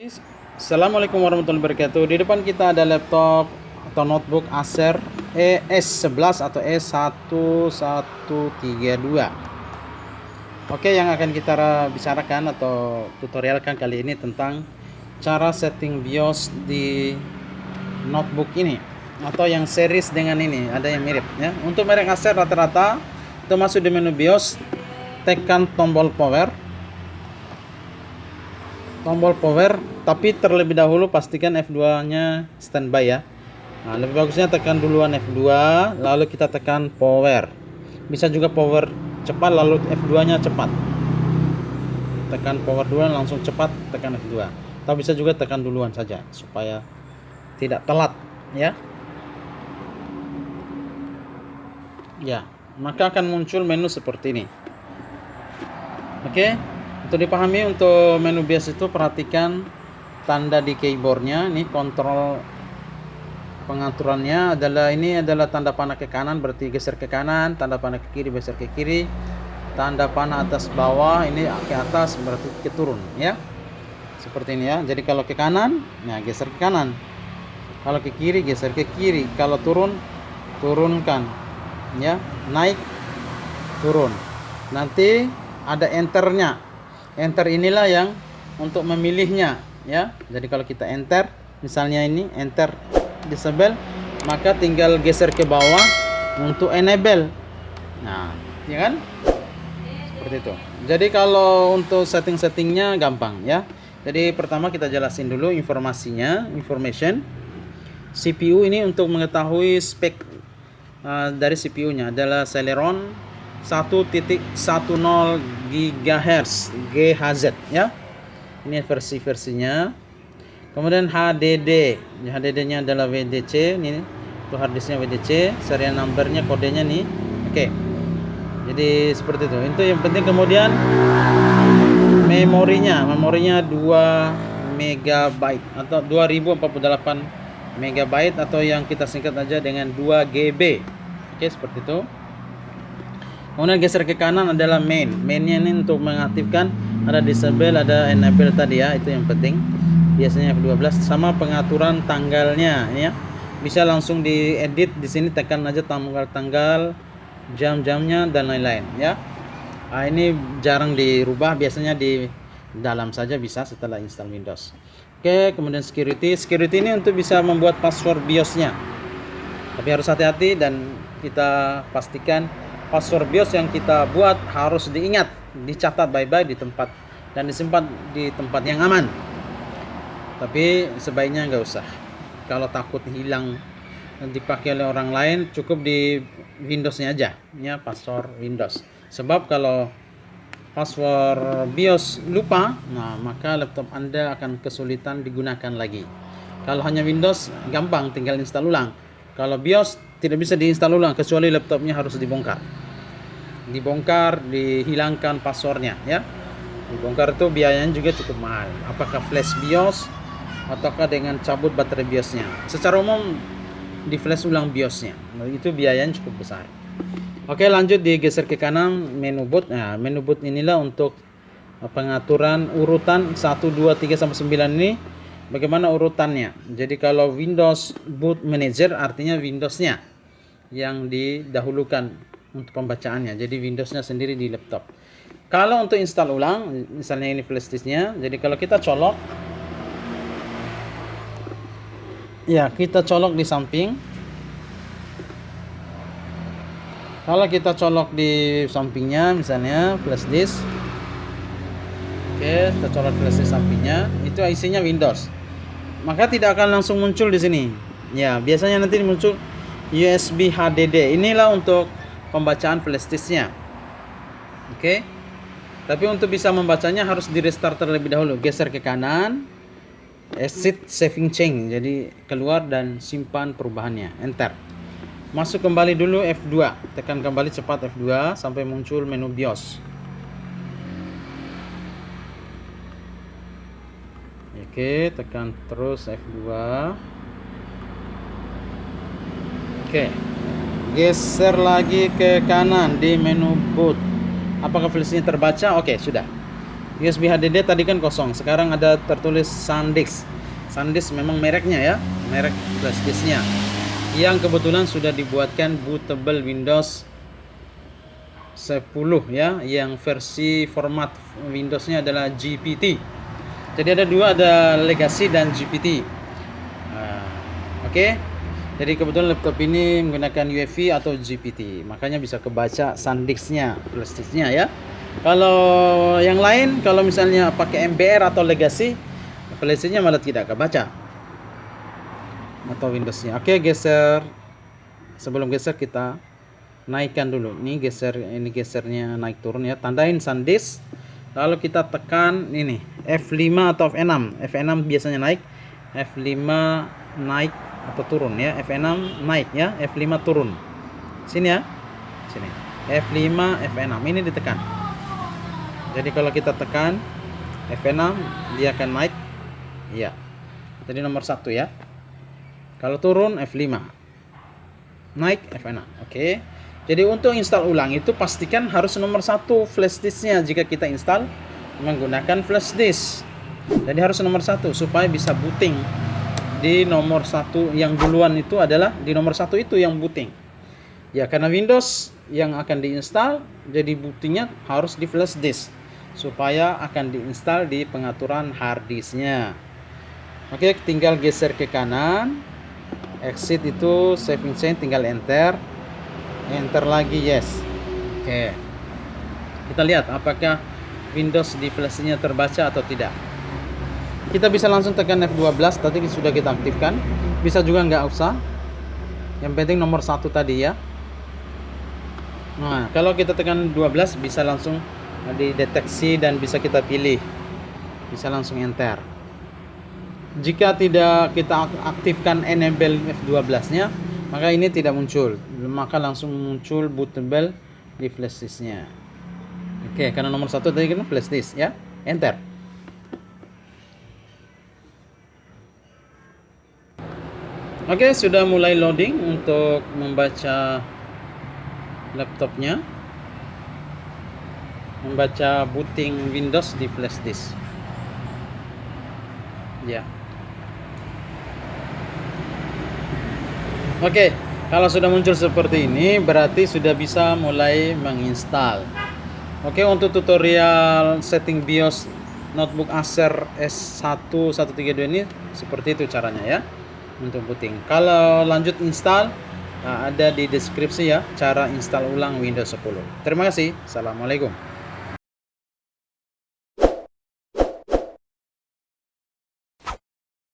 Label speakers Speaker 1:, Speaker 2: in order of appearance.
Speaker 1: Assalamualaikum warahmatullahi wabarakatuh. Di depan kita ada laptop atau notebook Acer ES11 atau E1132. Oke, yang akan kita bicarakan atau tutorialkan kali ini tentang cara setting BIOS di notebook ini atau yang series dengan ini, ada yang mirip ya. Untuk merek Acer rata-rata itu masuk di menu BIOS, tekan tombol power, tapi terlebih dahulu pastikan F2 nya standby ya. Nah, lebih bagusnya tekan duluan F2 lalu kita tekan power. Bisa juga power cepat lalu F2 nya cepat, tekan power duluan langsung cepat tekan F2, atau bisa juga tekan duluan saja supaya tidak telat ya. Maka akan muncul menu seperti ini. Oke, untuk dipahami, untuk menu BIOS itu perhatikan tanda di keyboardnya. Ini kontrol pengaturannya adalah tanda panah ke kanan berarti geser ke kanan, tanda panah ke kiri geser ke kiri, tanda panah atas bawah ini ke atas berarti ke turun ya. Seperti ini ya. Jadi kalau ke kanan, nah geser ke kanan. Kalau ke kiri geser ke kiri. Kalau turun, turunkan ya. Naik, turun. Nanti ada enternya. Enter inilah yang untuk memilihnya ya. Jadi kalau kita enter, misalnya ini enter disable, maka tinggal geser ke bawah untuk enable. Nah, ya kan? Seperti itu. Jadi kalau untuk setting-settingnya gampang ya. Jadi pertama kita jelasin dulu informasinya, information. CPU ini untuk mengetahui spek dari CPU-nya adalah Celeron 1.10 GHz ya. Ini versi-versinya. Kemudian HDD. HDD-nya adalah WDC. Ini untuk harddisknya WDC. Serial numbernya, kodenya nih. Oke. Jadi seperti itu. Itu yang penting. Kemudian memorinya 2 MB atau 2048 MB atau yang kita singkat aja dengan 2 GB. Oke, seperti itu. Kemudian geser ke kanan adalah mainnya ini untuk mengaktifkan, ada disable, ada enable tadi ya, itu yang penting. Biasanya F12 sama pengaturan tanggalnya ya. Bisa langsung diedit di sini, tekan aja tanggal, jam-jamnya dan lain-lain ya. Nah, ini jarang dirubah, biasanya di dalam saja bisa setelah install Windows. Oke, kemudian security ini untuk bisa membuat password BIOS-nya. Tapi harus hati-hati dan kita pastikan password BIOS yang kita buat harus diingat, dicatat baik-baik di tempat dan disimpan di tempat yang aman. Tapi sebaiknya nggak usah. Kalau takut hilang dan dipakai oleh orang lain, cukup di Windows-nya aja, ya, password Windows. Sebab kalau password BIOS lupa, nah maka laptop Anda akan kesulitan digunakan lagi. Kalau hanya Windows gampang, tinggal install ulang. Kalau BIOS tidak bisa diinstal ulang kecuali laptopnya harus dibongkar, dihilangkan passwordnya ya. Dibongkar itu biayanya juga cukup mahal. Apakah flash BIOS ataukah dengan cabut baterai BIOSnya? Secara umum di flash ulang BIOSnya, nah, itu biayanya cukup besar. Oke, lanjut digeser ke kanan menu boot. Nah, menu boot inilah untuk pengaturan urutan 1, 2, 3 sampai 9 ini. Bagaimana urutannya? Jadi kalau Windows Boot Manager artinya Windowsnya yang didahulukan untuk pembacaannya. Jadi Windowsnya sendiri di laptop. Kalau untuk install ulang, misalnya ini flash disknya. Jadi kalau kita colok, ya kita colok di samping. Kalau kita colok di sampingnya, misalnya flash disk. Oke, kita colok flash disk sampingnya, itu isinya Windows. Maka tidak akan langsung muncul di sini. Ya, biasanya nanti muncul USB HDD. Inilah untuk pembacaan flash disknya. Oke. Tapi untuk bisa membacanya harus di restart terlebih dahulu. Geser ke kanan, exit saving change. Jadi keluar dan simpan perubahannya. Enter. Masuk kembali dulu F2. Tekan kembali cepat F2 sampai muncul menu BIOS. Oke, tekan terus F2. Oke. Geser lagi ke kanan di menu boot. Apakah flashnya terbaca? Oke, sudah. USB HDD tadi kan kosong, sekarang ada tertulis SanDisk. SanDisk memang mereknya ya, merek flash disknya, yang kebetulan sudah dibuatkan bootable Windows 10 ya, yang versi format Windowsnya adalah GPT. Jadi ada dua, ada Legacy dan GPT. Oke. Jadi kebetulan laptop ini menggunakan UEFI atau GPT, makanya bisa kebaca SanDisk-nya, flash disk-nya ya. Kalau yang lain, kalau misalnya pakai MBR atau Legacy, flash disk-nya malah tidak kebaca atau Windows-nya. Oke, geser. Sebelum geser kita naikkan dulu. Ini gesernya naik turun ya. Tandain SanDisk. Lalu kita tekan ini F5 atau F6. F6 biasanya naik, F5 naik atau turun ya. F6 naik ya, F5 turun. Sini ya. Sini. F5, F6 ini ditekan. Jadi kalau kita tekan F6 dia akan naik. Iya. Jadi nomor 1 ya. Kalau turun F5. Naik F6. Oke. Jadi untuk install ulang itu pastikan harus nomor 1 flash disknya jika kita install menggunakan flash disk. Jadi harus nomor 1 supaya bisa booting. Di nomor 1 yang duluan itu adalah di nomor 1 itu yang booting. Ya, karena Windows yang akan diinstal, jadi bootingnya harus di flash disk supaya akan diinstal di pengaturan hard disknya. Oke, tinggal geser ke kanan. Exit itu saving change, tinggal enter. Enter lagi, yes. Oke. Kita lihat apakah Windows di flash-nya terbaca atau tidak. Kita bisa langsung tekan F12, tadi sudah kita aktifkan. Bisa juga nggak usah. Yang penting nomor 1 tadi ya. Nah, kalau kita tekan 12 bisa langsung dideteksi dan bisa kita pilih. Bisa langsung enter. Jika tidak kita aktifkan enable F12-nya, maka ini tidak muncul, maka langsung muncul bootable di flash disk-nya. Oke, karena nomor 1 tadi kan flash disk ya. Enter. Oke, sudah mulai loading untuk membaca laptopnya, membaca booting Windows di flash disk. Ya. Oke, kalau sudah muncul seperti ini berarti sudah bisa mulai menginstal. Oke, untuk tutorial setting BIOS notebook Acer S1132 ini seperti itu caranya ya untuk booting. Kalau lanjut install, ada di deskripsi ya cara install ulang Windows 10. Terima kasih. Assalamualaikum.